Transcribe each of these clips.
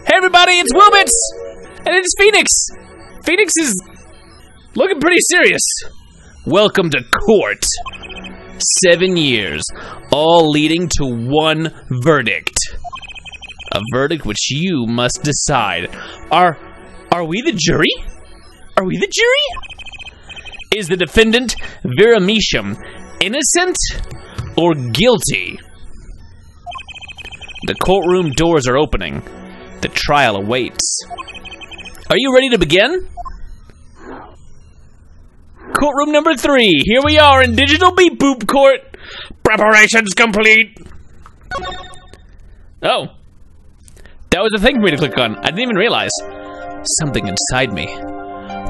Hey everybody, it's Wilbits! And it's Phoenix! Phoenix is looking pretty serious. Welcome to court. 7 years, all leading to one verdict. A verdict which you must decide. Are we the jury? Are we the jury? Is the defendant, Vera Misham, innocent or guilty? The courtroom doors are opening. The trial awaits. Are you ready to begin? Courtroom number 3. Here we are in Digital Beep Boop Court. Preparations complete. Oh. That was a thing for me to click on. I didn't even realize. Something inside me.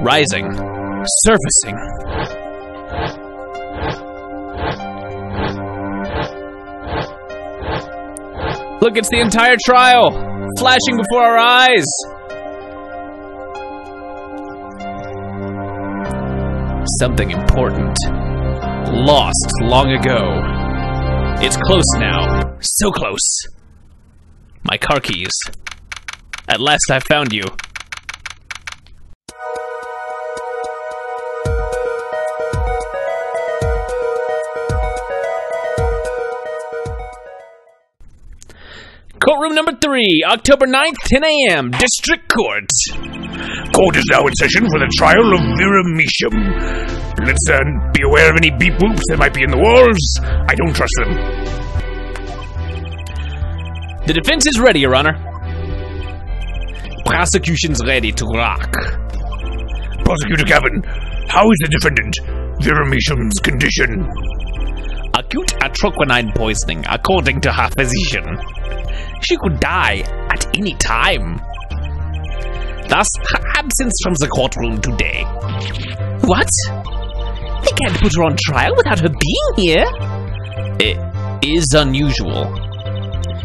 Rising. Surfacing. Look, it's the entire trial. Flashing before our eyes. Something important. Lost long ago. It's close now. So close. My car keys. At last I found you. Courtroom number 3, October 9th, 10 a.m., District Court. Court is now in session for the trial of Vera Misham. Let's be aware of any beep boops that might be in the walls. I don't trust them. The defense is ready, Your Honor. Prosecution's ready to rock. Prosecutor Gavin, how is the defendant, Vera Misham's condition? Acute atroquinine poisoning, according to her physician. She could die at any time. Thus, her absence from the courtroom today. What? They can't put her on trial without her being here. It is unusual.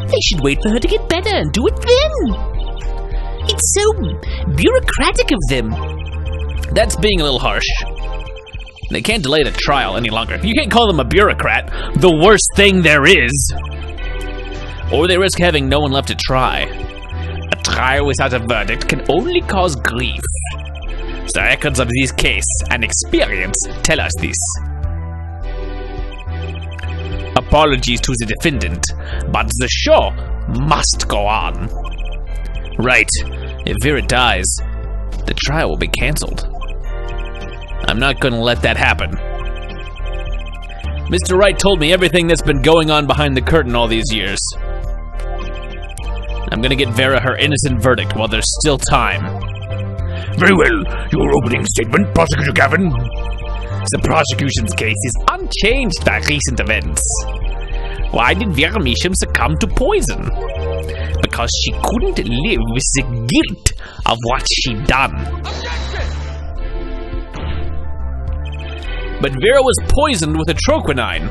They should wait for her to get better and do it then. It's so bureaucratic of them. That's being a little harsh. They can't delay the trial any longer. You can't call them a bureaucrat, the worst thing there is. Or they risk having no one left to try. A trial without a verdict can only cause grief. The records of this case and experience tell us this. Apologies to the defendant, but the show must go on. Right, if Vera dies, the trial will be cancelled. I'm not gonna let that happen. Mr. Wright told me everything that's been going on behind the curtain all these years. I'm gonna get Vera her innocent verdict while there's still time. Very well. Your opening statement, Prosecutor Gavin. The prosecution's case is unchanged by recent events. Why did Vera Misham succumb to poison? Because she couldn't live with the guilt of what she'd done. But Vera was poisoned with atroquinine.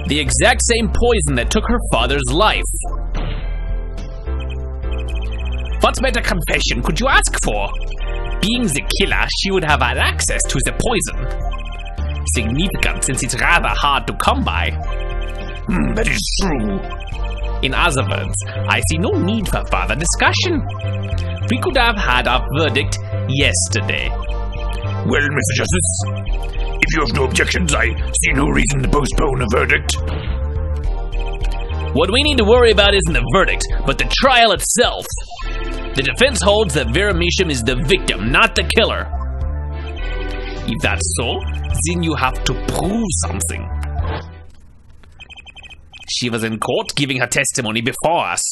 The exact same poison that took her father's life. What better confession could you ask for? Being the killer, she would have had access to the poison. Significant, since it's rather hard to come by. That is true. In other words, I see no need for further discussion. We could have had our verdict yesterday. Well, Mr. Justice, if you have no objections, I see no reason to postpone a verdict. What we need to worry about isn't the verdict, but the trial itself. The defense holds that Vera Misham is the victim, not the killer. If that's so, then you have to prove something. She was in court giving her testimony before us.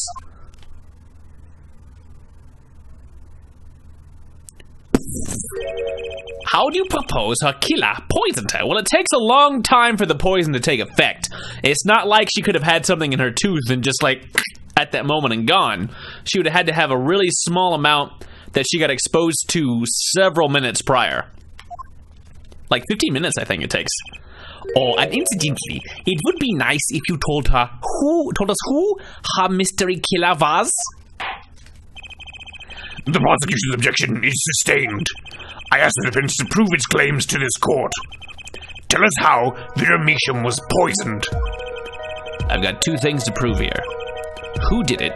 How do you propose her killer poisoned her? Well, it takes a long time for the poison to take effect. It's not like she could have had something in her tooth and just like at that moment and gone. She would have had to have a really small amount that she got exposed to several minutes prior. Like 15 minutes, I think it takes. Oh, and incidentally, it would be nice if you told us who her mystery killer was. The prosecution's objection is sustained. I ask the defense to prove its claims to this court. Tell us how Vera Misham was poisoned. I've got two things to prove here. Who did it,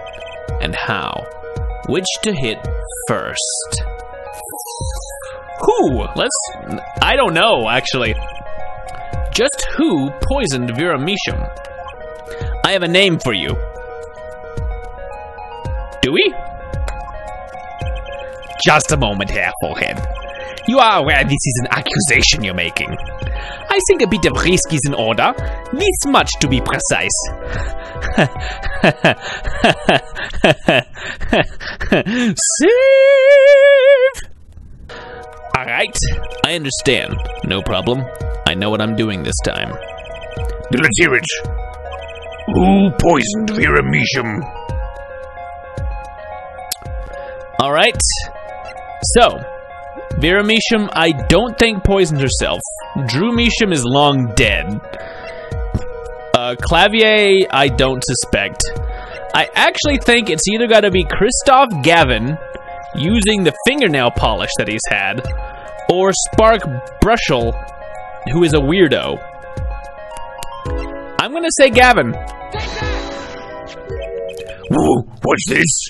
and how. Which to hit first? Who? I don't know, actually. Just who poisoned Vera Misham? I have a name for you. Do we? Just a moment here, Forehead. You are aware this is an accusation you're making. I think a bit of risk is in order. This much to be precise. Save! Alright, I understand. No problem. I know what I'm doing this time. Let's hear it. Who poisoned Vera Misham? Alright. So, Vera Misham, I don't think poisoned herself. Drew Misham is long dead. Clavier, I don't suspect. I actually think it's either got to be Kristoph Gavin using the fingernail polish that he's had, or Spark Brushel, who is a weirdo. I'm gonna say Gavin. Whoa, what's this?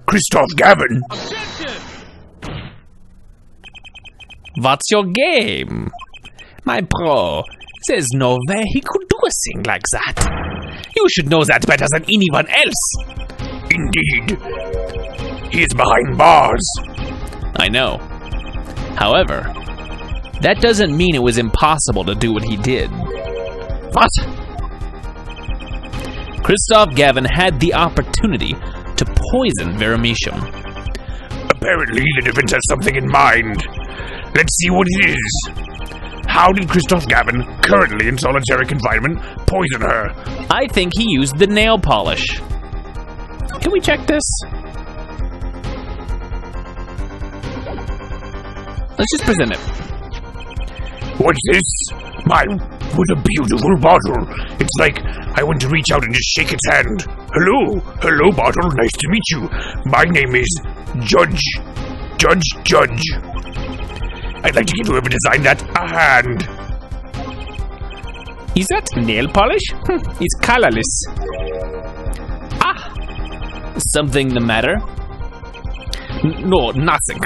Kristoph Gavin? What's your game? My bro, there's no way he could do a thing like that. You should know that better than anyone else. Indeed. He is behind bars. I know. However, that doesn't mean it was impossible to do what he did. What? Kristoph Gavin had the opportunity to poison Vera Misham. Apparently, the defense has something in mind. Let's see what it is. How did Kristoph Gavin, currently in solitary confinement, poison her? I think he used the nail polish. Can we check this? Let's just present it. What's this? My, what a beautiful bottle. It's like I want to reach out and just shake its hand. Hello, hello bottle, nice to meet you. My name is Judge. I'd like to give whoever designed that a hand. Is that nail polish? It's colorless. Ah! Something the matter? No, nothing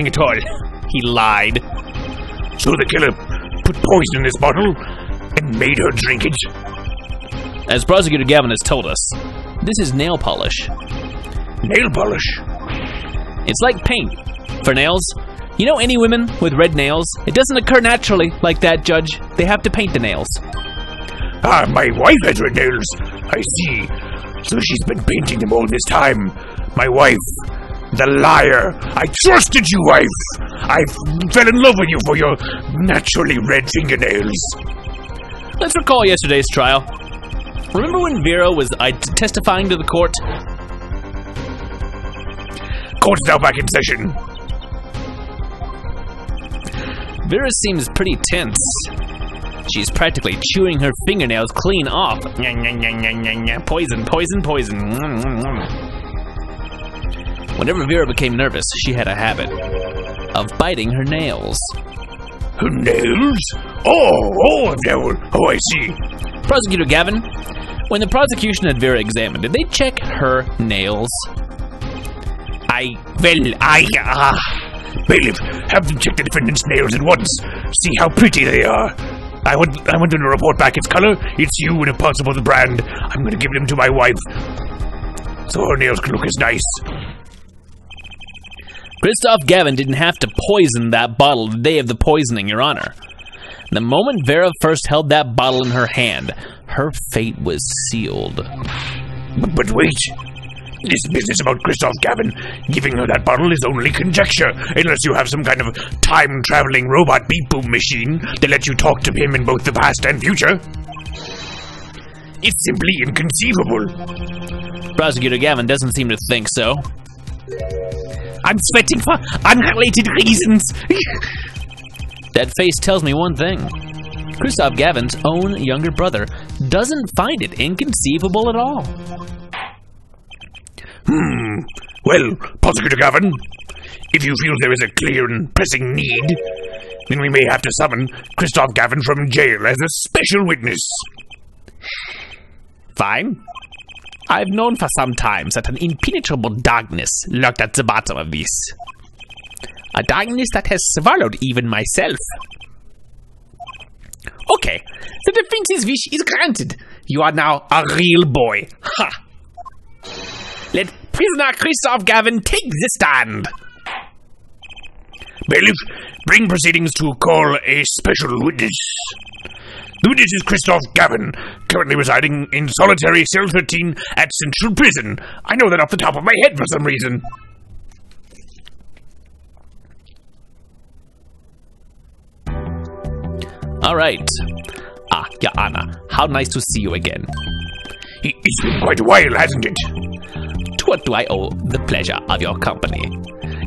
at all. He lied. So the killer put poison in this bottle and made her drink it? As Prosecutor Gavin has told us, this is nail polish. Nail polish? It's like paint for nails. You know any women with red nails? It doesn't occur naturally like that, Judge. They have to paint the nails. Ah, my wife has red nails. I see. So she's been painting them all this time. My wife, the liar. I trusted you, wife. I fell in love with you for your naturally red fingernails. Let's recall yesterday's trial. Remember when Vera was testifying to the court? Court's now back in session. Vera seems pretty tense. She's practically chewing her fingernails clean off. Poison. Whenever Vera became nervous, she had a habit of biting her nails. Her nails? Oh, I see. Prosecutor Gavin, when the prosecution had Vera examined, did they check her nails? Bailiff, have them check the defendant's nails at once. See how pretty they are. I want them to report back its color. It's you and if possible the brand. I'm going to give them to my wife so her nails can look as nice. Kristoph Gavin didn't have to poison that bottle the day of the poisoning, Your Honor. The moment Vera first held that bottle in her hand, her fate was sealed. But wait. This business about Kristoph Gavin giving her that bottle is only conjecture, unless you have some kind of time-traveling robot beep-boom machine that lets you talk to him in both the past and future. It's simply inconceivable. Prosecutor Gavin doesn't seem to think so. I'm sweating for unrelated reasons. That face tells me one thing. Kristoph Gavin's own younger brother doesn't find it inconceivable at all. Well, Prosecutor Gavin, if you feel there is a clear and pressing need, then we may have to summon Kristoph Gavin from jail as a special witness. Fine. I've known for some time that an impenetrable darkness lurked at the bottom of this. A darkness that has swallowed even myself. Okay, the defense's wish is granted. You are now a real boy. Ha! Let prisoner Kristoph Gavin take the stand. Bailiff, bring proceedings to call a special witness. The witness is Kristoph Gavin, currently residing in solitary cell 13 at Central Prison. I know that off the top of my head for some reason. All right. Your Honor, how nice to see you again. It's been quite a while, hasn't it? To what do I owe the pleasure of your company?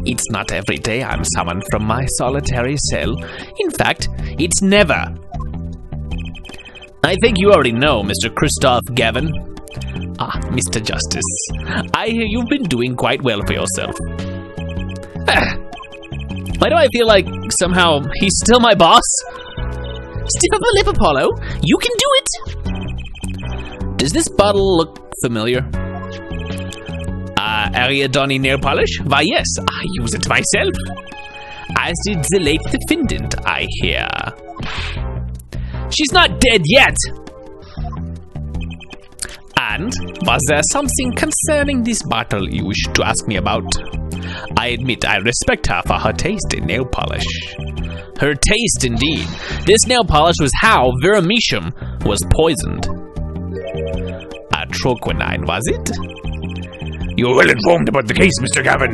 It's not every day I'm summoned from my solitary cell. In fact, it's never. I think you already know, Mr. Kristoph Gavin. Mr. Justice, I hear you've been doing quite well for yourself. Why do I feel like somehow he's still my boss? Stiff upper lip, Apollo. You can do it. Does this bottle look familiar? Ariadne nail polish? Why, yes, I use it myself. As did the late defendant, I hear. She's not dead yet. And was there something concerning this bottle you wish to ask me about? I admit I respect her for her taste in nail polish. Her taste, indeed. This nail polish was how Vera Misham was poisoned. Atroquinine, was it? You're well informed about the case, Mr. Gavin.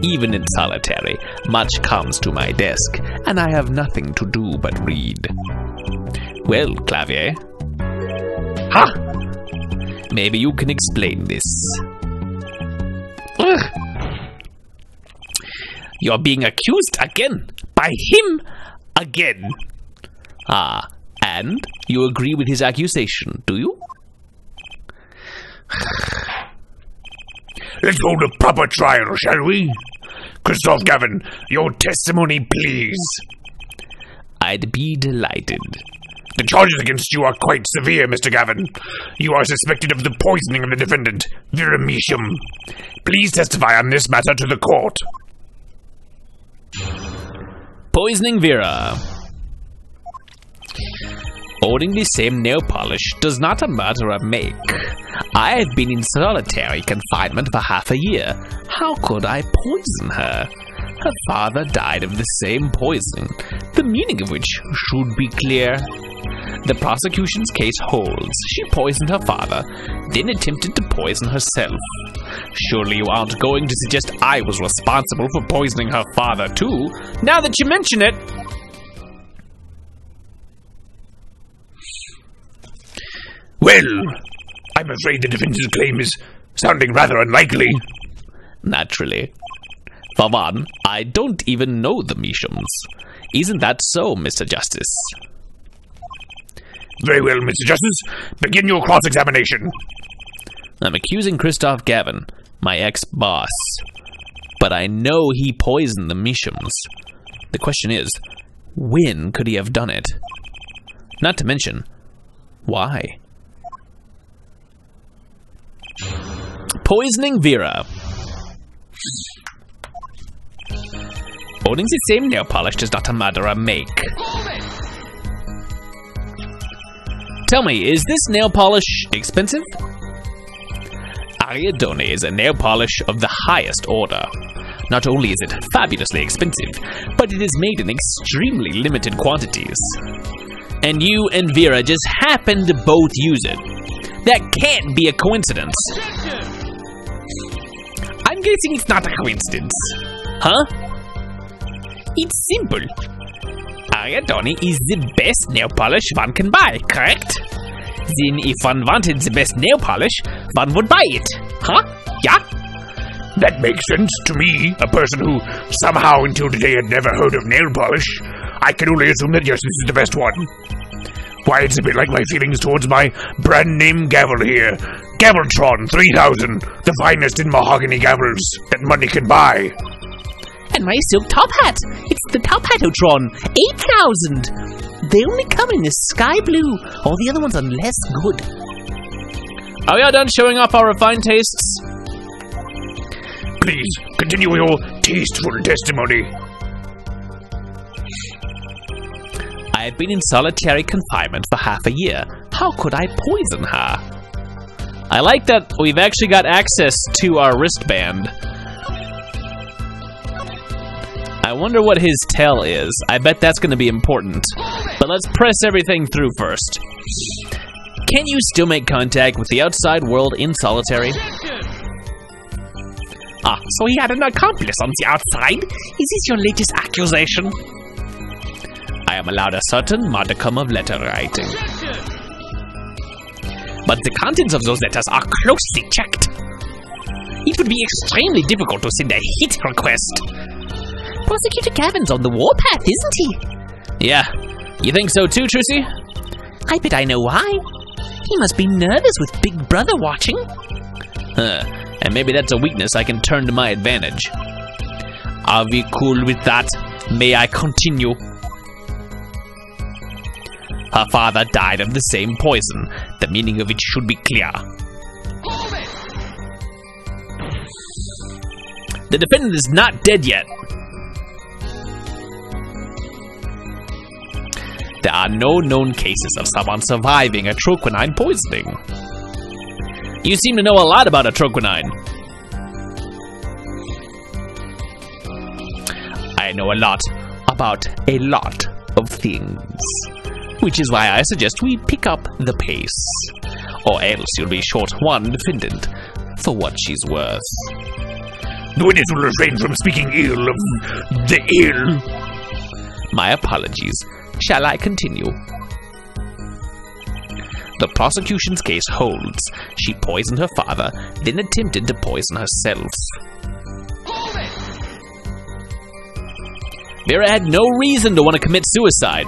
Even in solitary, much comes to my desk, and I have nothing to do but read. Well, Clavier. Huh? Maybe you can explain this. You're being accused again. By him again. And you agree with his accusation, do you? Let's hold a proper trial, shall we? Kristoph Gavin, your testimony, please. I'd be delighted. The charges against you are quite severe, Mr. Gavin. You are suspected of the poisoning of the defendant, Vera Misham. Please testify on this matter to the court. Poisoning Vera. Owning the same nail polish does not a murderer make. I have been in solitary confinement for half a year. How could I poison her? Her father died of the same poison, the meaning of which should be clear. The prosecution's case holds. She poisoned her father, then attempted to poison herself. Surely you aren't going to suggest I was responsible for poisoning her father too, now that you mention it. Well, I'm afraid the defense's claim is sounding rather unlikely. Naturally. For one, I don't even know the Mishams. Isn't that so, Mr. Justice? Very well, Mr. Justice. Begin your cross-examination. I'm accusing Kristoph Gavin, my ex-boss. But I know he poisoned the Mishams. The question is, when could he have done it? Not to mention, why? Poisoning Vera. Owning the same nail polish does not a murderer make. Tell me, is this nail polish expensive? Ariadne is a nail polish of the highest order. Not only is it fabulously expensive, but it is made in extremely limited quantities. And you and Vera just happen to both use it. That can't be a coincidence. I'm guessing it's not a coincidence. Huh? It's simple. Ariadne is the best nail polish one can buy, correct? Then if one wanted the best nail polish, one would buy it. Huh? Yeah? That makes sense to me, a person who somehow until today had never heard of nail polish. I can only assume that yes, this is the best one. Why, it's a bit like my feelings towards my brand name gavel here. Gaveltron 3000, the finest in mahogany gavels that money can buy. And my silk top hat. It's the top hatotron. 8,000. They only come in this sky blue. All the other ones are less good. Are we all done showing off our refined tastes? Please, continue your tasteful testimony. I have been in solitary confinement for half a year. How could I poison her? I like that we've actually got access to our wristband. I wonder what his tell is. I bet that's going to be important. But let's press everything through first. Can you still make contact with the outside world in solitary? Ah, so he had an accomplice on the outside? Is this your latest accusation? I am allowed a certain modicum of letter writing. But the contents of those letters are closely checked. It would be extremely difficult to send a hit request. Prosecutor Gavin's on the warpath, isn't he? Yeah. You think so too, Trucy? I bet I know why. He must be nervous with Big Brother watching. And maybe that's a weakness I can turn to my advantage. Are we cool with that? May I continue? Her father died of the same poison. The meaning of it should be clear. The defendant is not dead yet. There are no known cases of someone surviving atroquinine poisoning. You seem to know a lot about atroquinine. I know a lot about a lot of things. Which is why I suggest we pick up the pace. Or else you'll be short one defendant for what she's worth. The witness will refrain from speaking ill of the ill. My apologies. Shall I continue? The prosecution's case holds. She poisoned her father, then attempted to poison herself. Vera had no reason to want to commit suicide.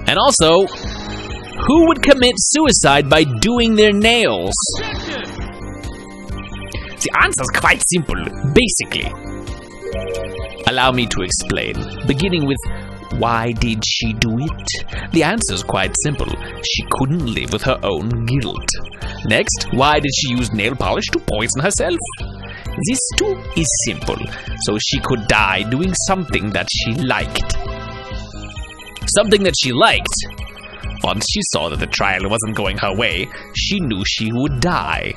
And also, who would commit suicide by doing their nails? The answer's quite simple, basically. Allow me to explain, beginning with why did she do it? The answer's quite simple. She couldn't live with her own guilt. Next, why did she use nail polish to poison herself? This too is simple, so she could die doing something that she liked. Something that she liked? Once she saw that the trial wasn't going her way, she knew she would die.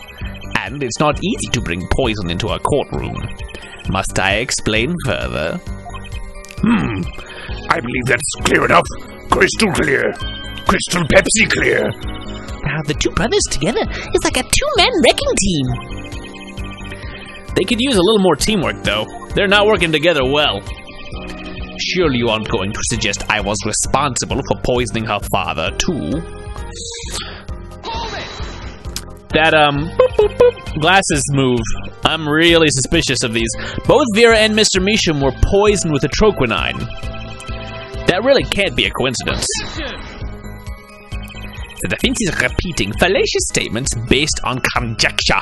And it's not easy to bring poison into a courtroom. Must I explain further? I believe that's clear enough. Crystal clear. Crystal Pepsi clear. Now the two brothers together is like a two-man wrecking team. They could use a little more teamwork, though. They're not working together well. Surely you aren't going to suggest I was responsible for poisoning her father, too? That, boop, boop, boop, glasses move. I'm really suspicious of these. Both Vera and Mr. Misham were poisoned with atroquinine. That really can't be a coincidence. The defense is repeating fallacious statements based on conjecture.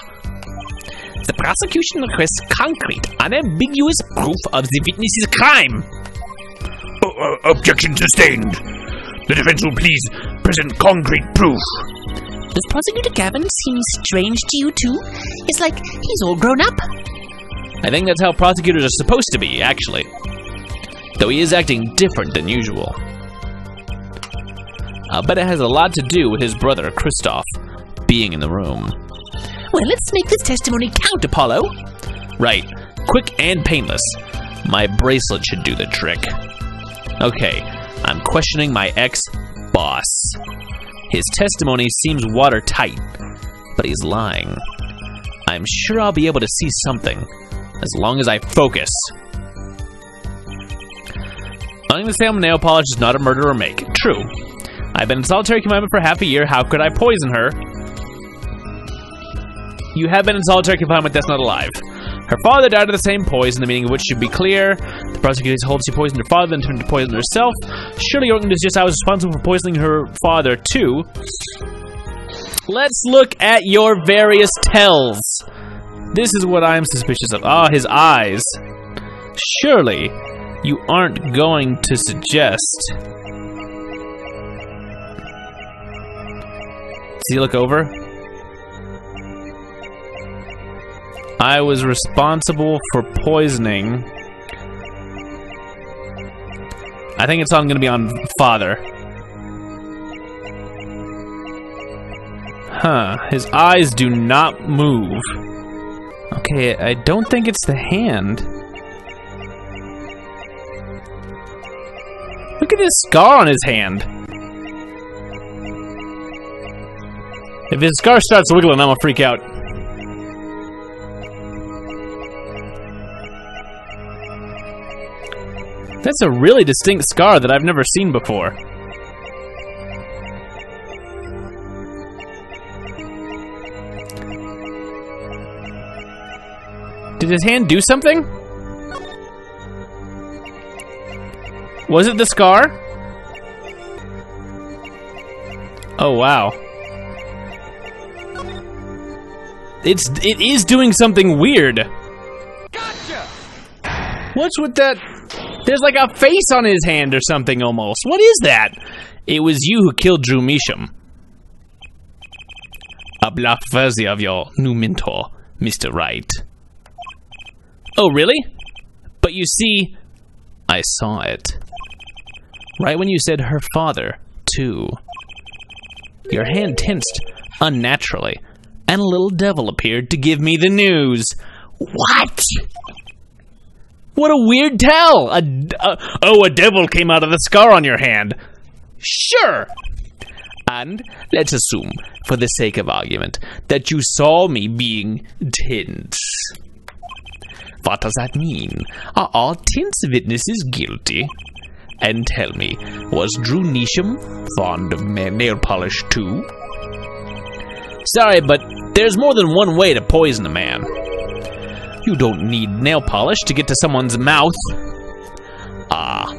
The prosecution requests concrete, unambiguous proof of the witness's crime. Objection sustained. The defense will please present concrete proof. Does Prosecutor Gavin seem strange to you too? It's like he's all grown up. I think that's how prosecutors are supposed to be, actually. Though he is acting different than usual. I'll bet it has a lot to do with his brother, Kristoph, being in the room. Well, let's make this testimony count, Apollo. Right. Quick and painless. My bracelet should do the trick. Okay, I'm questioning my ex-boss. His testimony seems watertight, but he's lying. I'm sure I'll be able to see something, as long as I focus. Letting the sale of nail polish is not a murder or make. True. I've been in solitary confinement for half a year. How could I poison her? You have been in solitary confinement, that's not alive. Her father died of the same poison, the meaning of which should be clear. The prosecutor holds she poisoned her father and turned to poison herself. Surely your argument is just I was responsible for poisoning her father too. Let's look at your various tells. This is what I'm suspicious of. Ah, his eyes. Surely, you aren't going to suggest... Does he look over? I was responsible for poisoning. I think it's gonna be on father. Huh, his eyes do not move. Okay, I don't think it's the hand. Look at his scar on his hand. If his scar starts wiggling, I'm gonna freak out. That's a really distinct scar that I've never seen before. Did his hand do something? Was it the scar? Oh, wow. It is doing something weird. Gotcha! What's with that? There's like a face on his hand or something almost. What is that? It was you who killed Drew Misham. A black version of your new mentor, Mr. Wright. Oh, really? But you see, I saw it. Right when you said her father, too. Your hand tensed unnaturally, and a little devil appeared to give me the news. What? What a weird tell! A devil came out of the scar on your hand. Sure. And let's assume, for the sake of argument, that you saw me being tense. What does that mean? Are all tense witnesses guilty? And tell me, was Drew Misham fond of nail polish too? Sorry, but there's more than one way to poison a man. You don't need nail polish to get to someone's mouth. Ah.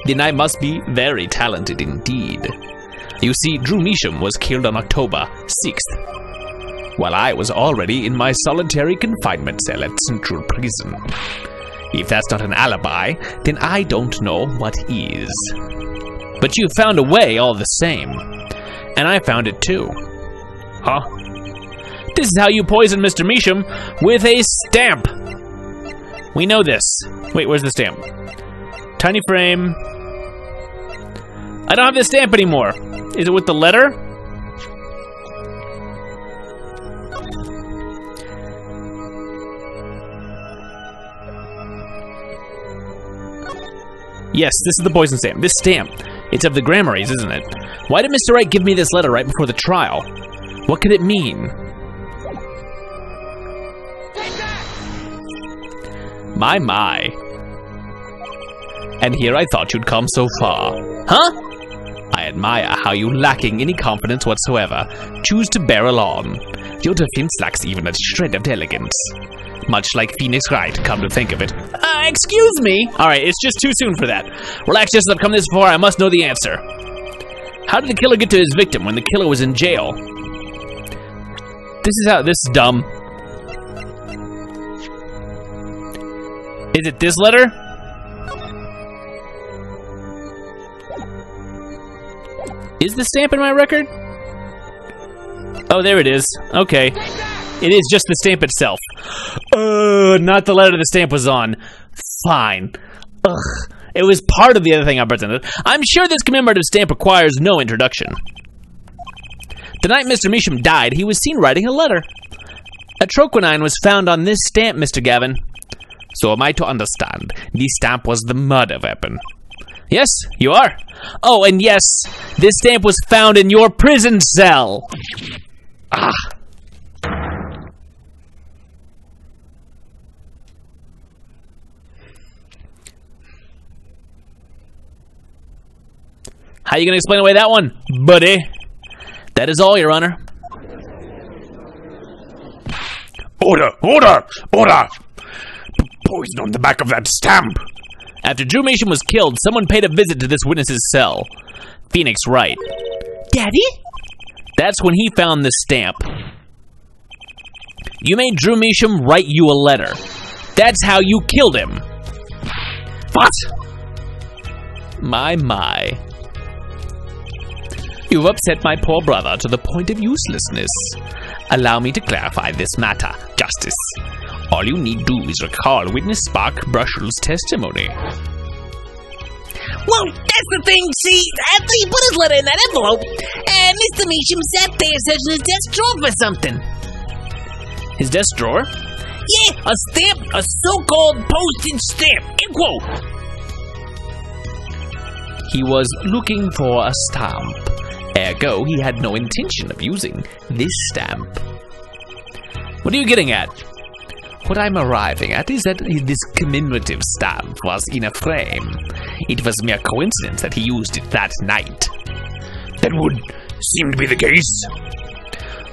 Then I must be very talented indeed. You see, Drew Misham was killed on October 6th, while I was already in my solitary confinement cell at Central Prison. If that's not an alibi, then I don't know what is. But you found a way all the same. And I found it too. Huh? This is how you poison Mr. Misham, with a stamp. We know this. Wait, where's the stamp? Tiny frame. I don't have the stamp anymore. Is it with the letter? Yes, this is the poison stamp. This stamp. It's of the Grammarys, isn't it? Why did Mr. Wright give me this letter right before the trial? What could it mean? My. And here I thought you'd come so far. Huh? I admire how you, lacking any confidence whatsoever, choose to barrel on. Your defense lacks even a shred of elegance. Much like Phoenix Wright, come to think of it. Excuse me? Alright, it's just too soon for that. Relax, just as I've come this far, I must know the answer. How did the killer get to his victim when the killer was in jail? This is dumb. Is it this letter? Is the stamp in my record? Oh, there it is. Okay. It is just the stamp itself. Not the letter the stamp was on. Fine. Ugh. It was part of the other thing I presented. I'm sure this commemorative stamp requires no introduction. The night Mr. Misham died, he was seen writing a letter. A troquinine was found on this stamp, Mr. Gavin. So am I to understand, this stamp was the murder weapon? Yes, you are. Oh, and yes, this stamp was found in your prison cell. Ah. How you gonna explain away that one, buddy? That is all, Your Honor. Order! Poison on the back of that stamp. After Drew Misham was killed, someone paid a visit to this witness's cell. Phoenix Wright. Daddy? That's when he found the stamp. You made Drew Misham write you a letter. That's how you killed him. What? My. You've upset my poor brother to the point of uselessness. Allow me to clarify this matter, Justice. All you need do is recall witness Spark Brushell's testimony. Well, that's the thing, see, after he put his letter in that envelope, Mr. Misham sat there searching his desk drawer for something. His desk drawer? Yeah, a stamp, a so-called postage stamp, end quote. He was looking for a stamp. Ergo, he had no intention of using this stamp. What are you getting at? What I'm arriving at is that this commemorative stamp was in a frame. It was mere coincidence that he used it that night. That would seem to be the case.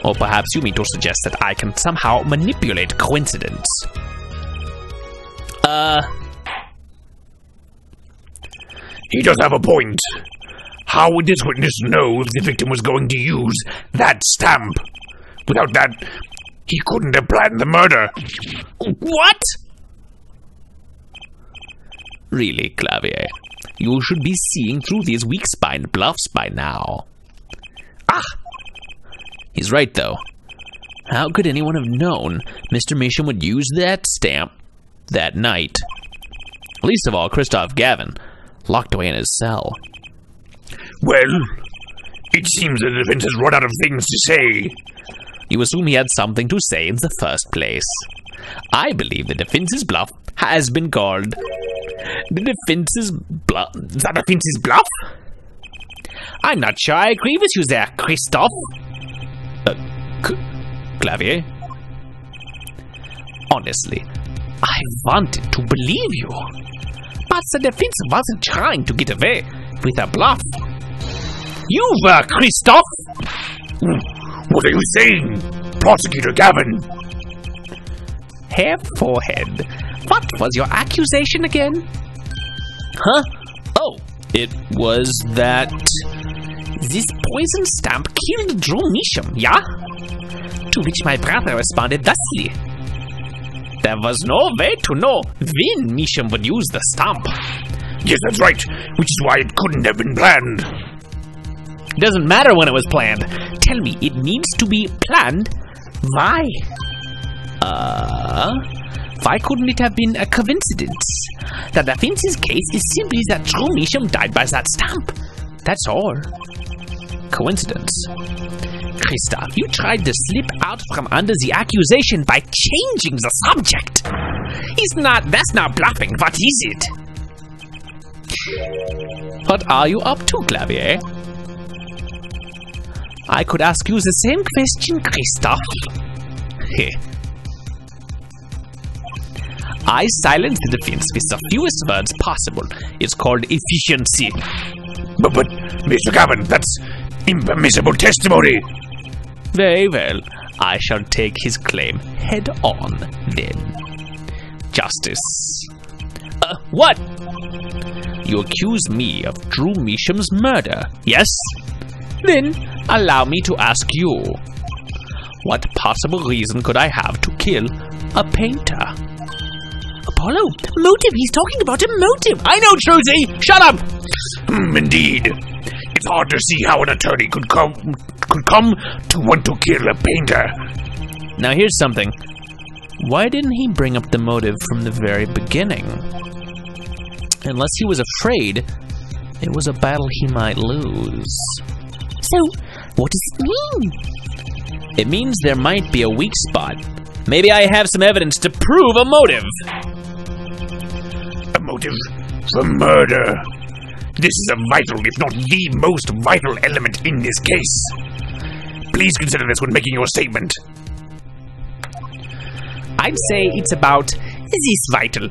Or perhaps you mean to suggest that I can somehow manipulate coincidence. He does have a point. How would this witness know if the victim was going to use that stamp? Without that, he couldn't have planned the murder. What? Really, Clavier, you should be seeing through these weak-spined bluffs by now. Ah! He's right, though. How could anyone have known Mr. Misham would use that stamp that night? Least of all, Kristoph Gavin, locked away in his cell. Well, it seems the defense has run out of things to say. You assume he had something to say in the first place. I believe the defense's bluff has been called. The defense's bluff? The defense's bluff? I'm not sure I agree with you there, Kristoph. Clavier? Honestly, I wanted to believe you. But the defense wasn't trying to get away with a bluff. You were, Kristoph! What are you saying, Prosecutor Gavin? Hair forehead. What was your accusation again? Huh? Oh, it was that this poison stamp killed Drew Misham, yeah? To which my brother responded thusly. There was no way to know when Misham would use the stamp. Yes, that's right, which is why it couldn't have been planned. It doesn't matter when it was planned. Tell me, it needs to be planned. Why? Why couldn't it have been a coincidence? The defense's case is simply that Drew Misham died by that stamp. That's all. Coincidence. Kristoph, you tried to slip out from under the accusation by changing the subject. That's not bluffing. What is it? What are you up to, Clavier? I could ask you the same question, Kristoph. I silence the defense with the fewest words possible. It's called efficiency. But Mr. Gavin, that's impermissible testimony. Very well. I shall take his claim head on, then. Justice. What? You accuse me of Drew Misham's murder, yes? Then, allow me to ask you. What possible reason could I have to kill a painter? Apollo, motive. He's talking about a motive. I know, Truzy. Shut up. Indeed. It's hard to see how an attorney could come to want to kill a painter. Now here's something. Why didn't he bring up the motive from the very beginning? Unless he was afraid it was a battle he might lose. So, what does it mean? It means there might be a weak spot. Maybe I have some evidence to prove a motive. A motive for murder. This is a vital, if not the most vital element in this case. Please consider this when making your statement. I'd say it's about this vital.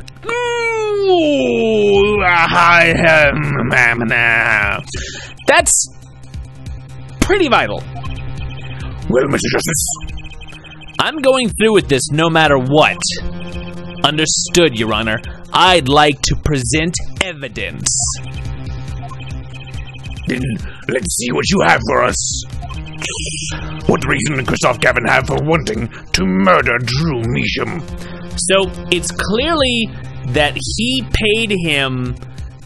That's pretty vital. Well, Mr. Justice, I'm going through with this no matter what. Understood, Your Honor. I'd like to present evidence. Then let's see what you have for us. What reason did Kristoph Gavin have for wanting to murder Drew Misham? So it's clearly that he paid him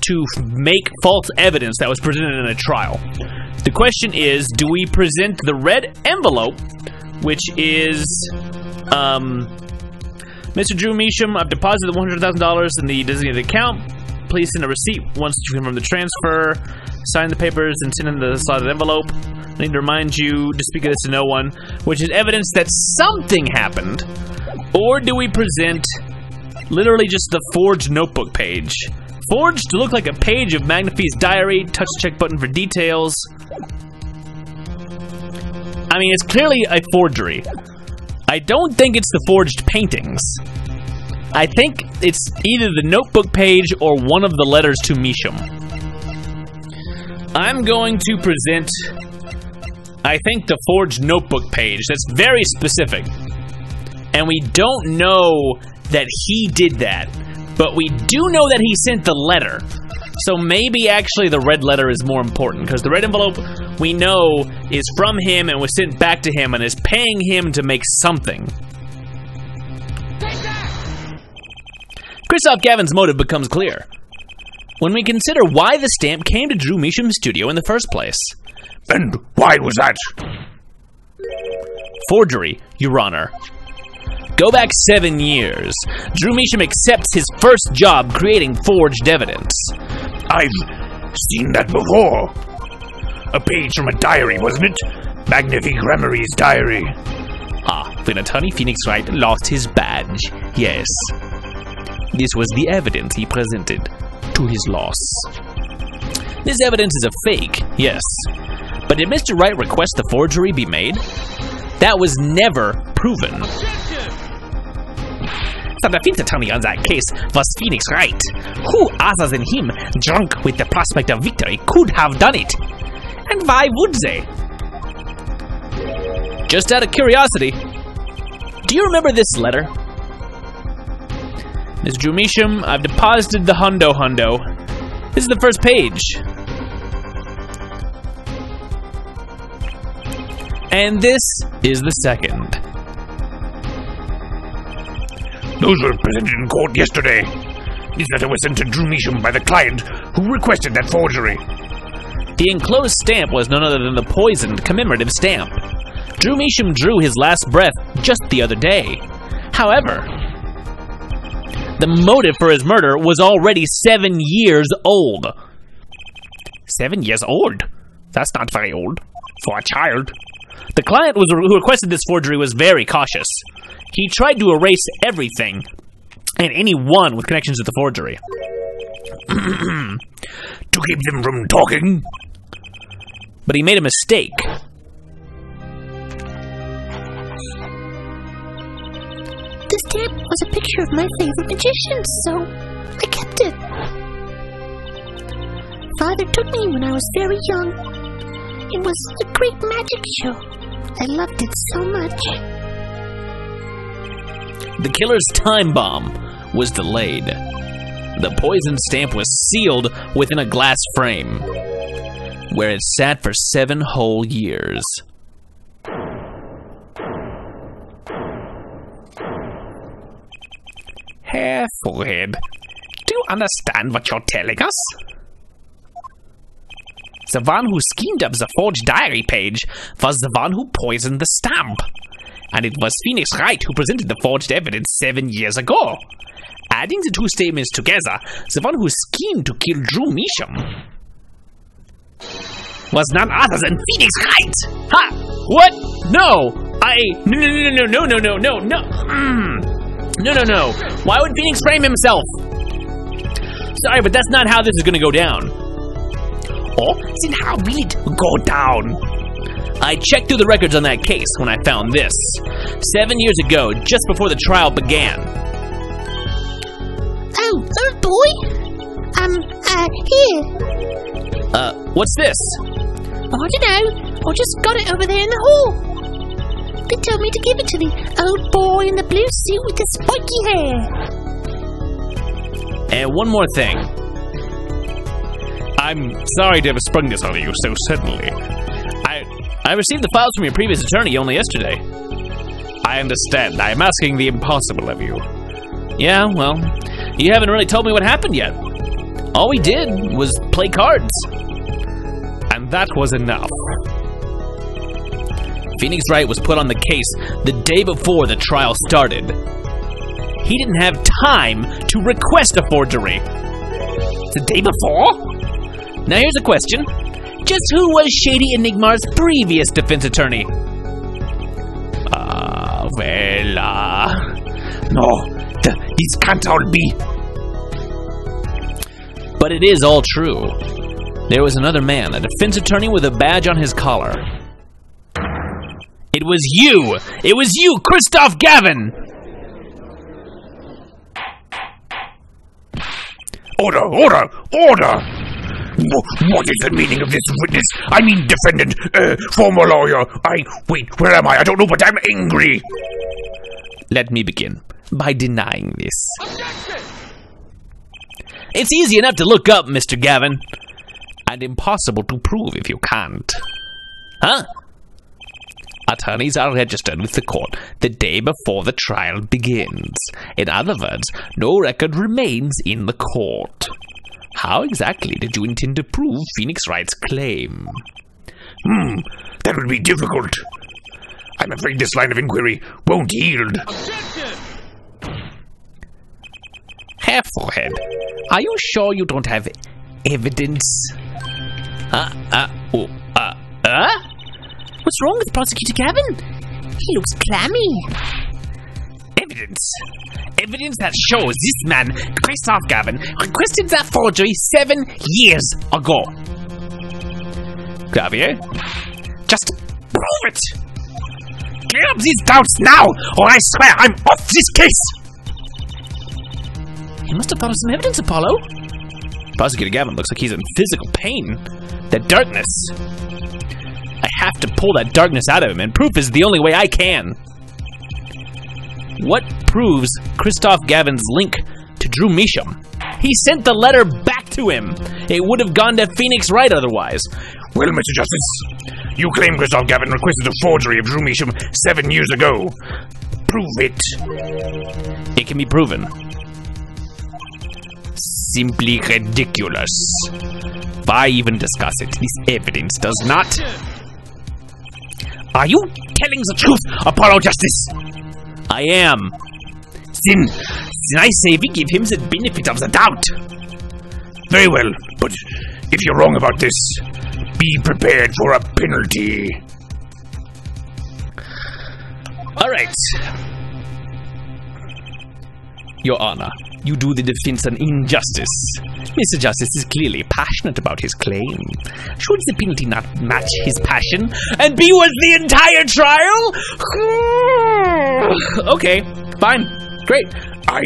to make false evidence that was presented in a trial. The question is, do we present the red envelope, which is, Mr. Drew Misham, I've deposited the $100,000 in the designated account. Please send a receipt once you confirm the transfer. Sign the papers and send in the slotted envelope. I need to remind you to speak of this to no one, which is evidence that something happened. Or do we present literally just the forged notebook page? Forged to look like a page of Magnifi's diary, touch the check button for details. I mean, it's clearly a forgery. I don't think it's the forged paintings. I think it's either the notebook page or one of the letters to Misham. I'm going to present, I think, the forged notebook page. That's very specific. And we don't know that he did that. But we do know that he sent the letter. So maybe actually the red letter is more important, because the red envelope we know is from him and was sent back to him and is paying him to make something. Kristoph Gavin's motive becomes clear when we consider why the stamp came to Drew Misham's studio in the first place. And why was that? Forgery, Your Honor. Go back 7 years. Drew Misham accepts his first job creating forged evidence. I've seen that before. A page from a diary, wasn't it? Magnifi Grammari's diary. Ah, when attorney Phoenix Wright lost his badge. Yes. This was the evidence he presented to his loss. This evidence is a fake, yes. But did Mr. Wright request the forgery be made? That was never proven. The defense attorney on that case was Phoenix Wright. Who other than him, drunk with the prospect of victory, could have done it? And why would they? Just out of curiosity, do you remember this letter? Ms. Drew Misham, I've deposited the hundo. This is the first page. And this is the second. Those were presented in court yesterday. This letter was sent to Drew Misham by the client who requested that forgery. The enclosed stamp was none other than the poisoned commemorative stamp. Drew Misham drew his last breath just the other day. However, the motive for his murder was already 7 years old. 7 years old? That's not very old for a child. The client who requested this forgery was very cautious. He tried to erase everything and anyone with connections to the forgery. To keep them from talking? But he made a mistake. The stamp was a picture of my favorite magician, so I kept it. Father took me when I was very young. It was a great magic show. I loved it so much. The killer's time bomb was delayed. The poison stamp was sealed within a glass frame, where it sat for 7 whole years. Herr Forehead, do you understand what you're telling us? The one who schemed up the forged diary page was the one who poisoned the stamp. And it was Phoenix Wright who presented the forged evidence 7 years ago. Adding the two statements together, the one who schemed to kill Drew Misham was none other than Phoenix Wright! Ha! What? No! No. Why would Phoenix frame himself? Sorry, but that's not how this is gonna go down. Oh, then how will it go down? I checked through the records on that case when I found this. 7 years ago, just before the trial began. Oh, boy. Here. What's this? I don't know. I just got it over there in the hall. They told me to give it to the old boy in the blue suit with the spiky hair. And one more thing. I'm sorry to have sprung this on you so suddenly. I received the files from your previous attorney only yesterday. I understand. I am asking the impossible of you. Yeah, well, you haven't really told me what happened yet. All we did was play cards. And that was enough. Phoenix Wright was put on the case the day before the trial started. He didn't have time to request a forgery. The day before? Now here's a question. Just who was Shady Enigma's previous defense attorney? No, this can't all be. But it is all true. There was another man, a defense attorney with a badge on his collar. It was you! It was you, Kristoph Gavin! Order! What is the meaning of this witness? I mean defendant, former lawyer. Wait, where am I? I don't know, but I'm angry. Let me begin by denying this. Objection! It's easy enough to look up, Mr. Gavin. And impossible to prove if you can't. Huh? Attorneys are registered with the court the day before the trial begins. In other words, no record remains in the court. How exactly did you intend to prove Phoenix Wright's claim? That would be difficult. I'm afraid this line of inquiry won't yield. Objection! Hair forehead. Are you sure you don't have evidence? What's wrong with Prosecutor Gavin? He looks clammy. Evidence. Evidence that shows this man, Kristoph Gavin, requested that forgery 7 years ago. Xavier, just prove it. Clear up these doubts now, or I swear I'm off this case. He must have thought of some evidence, Apollo. Prosecutor Gavin looks like he's in physical pain. That darkness. I have to pull that darkness out of him, and proof is the only way I can. What proves Kristoph Gavin's link to Drew Misham? He sent the letter back to him. It would have gone to Phoenix Wright otherwise. Well, Mr. Justice, you claim Kristoph Gavin requested a forgery of Drew Misham 7 years ago. Prove it. It can be proven. Simply ridiculous. Why even discuss it? This evidence does not... Are you telling the truth, Apollo Justice? I am. Then I say we give him the benefit of the doubt. Very well, but if you're wrong about this, be prepared for a penalty. All right. Your Honor, you do the defense an injustice. Mr. Justice is clearly passionate about his claim. Should the penalty not match his passion and be worth the entire trial? Okay, fine, great. I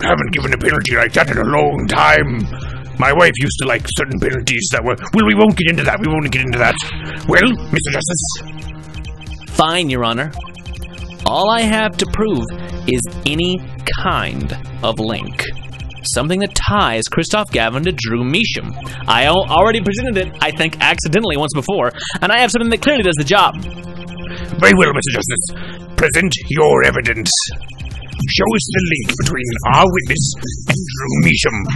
haven't given a penalty like that in a long time. My wife used to like certain penalties that were... Well, we won't get into that. Well, Mr. Justice? Fine, Your Honor. All I have to prove is any kind of link. Something that ties Kristoph Gavin to Drew Misham. I already presented it, I think, accidentally once before, and I have something that clearly does the job. Very well, Mr. Justice. Present your evidence. Show us the link between our witness and Drew Misham.